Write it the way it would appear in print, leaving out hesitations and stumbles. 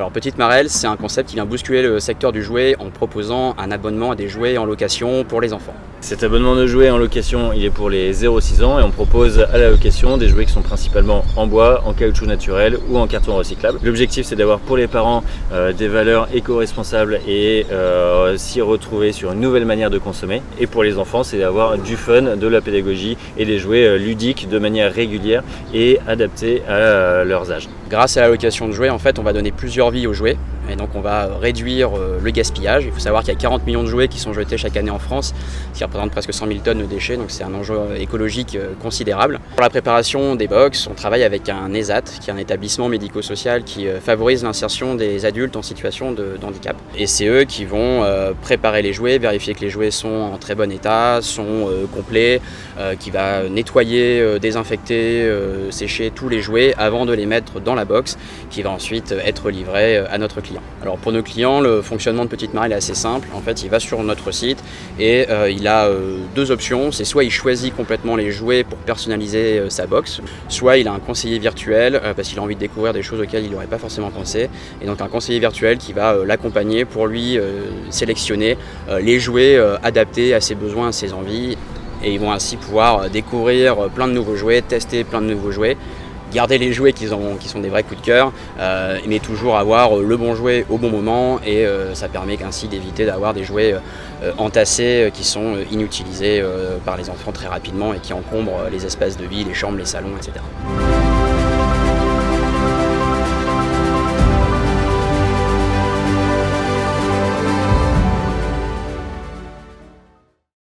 Alors Petite Marelle, c'est un concept qui vient bousculer le secteur du jouet en proposant un abonnement à des jouets en location pour les enfants. Cet abonnement de jouets en location, il est pour les 0-6 ans et on propose à la location des jouets qui sont principalement en bois, en caoutchouc naturel ou en carton recyclable. L'objectif, c'est d'avoir pour les parents des valeurs éco-responsables et s'y retrouver sur une nouvelle manière de consommer. Et pour les enfants, c'est d'avoir du fun, de la pédagogie et des jouets ludiques de manière régulière et adaptés à leurs âges. Grâce à la location de jouets, en fait, on va donner plusieurs vies aux jouets. Et donc on va réduire le gaspillage. Il faut savoir qu'il y a 40 millions de jouets qui sont jetés chaque année en France, ce qui représente presque 100 000 tonnes de déchets, donc c'est un enjeu écologique considérable. Pour la préparation des box, on travaille avec un ESAT, qui est un établissement médico-social qui favorise l'insertion des adultes en situation de handicap. Et c'est eux qui vont préparer les jouets, vérifier que les jouets sont en très bon état, sont complets, qui va nettoyer, désinfecter, sécher tous les jouets avant de les mettre dans la box, qui va ensuite être livrée à notre client. Alors pour nos clients, le fonctionnement de Petite Marelle est assez simple. En fait, il va sur notre site et il a deux options. C'est soit il choisit complètement les jouets pour personnaliser sa box, soit il a un conseiller virtuel parce qu'il a envie de découvrir des choses auxquelles il n'aurait pas forcément pensé. Et donc un conseiller virtuel qui va l'accompagner pour lui sélectionner les jouets adaptés à ses besoins, à ses envies. Et ils vont ainsi pouvoir découvrir plein de nouveaux jouets, tester plein de nouveaux jouets, garder les jouets qui sont des vrais coups de cœur, mais toujours avoir le bon jouet au bon moment et ça permet ainsi d'éviter d'avoir des jouets entassés qui sont inutilisés par les enfants très rapidement et qui encombrent les espaces de vie, les chambres, les salons, etc.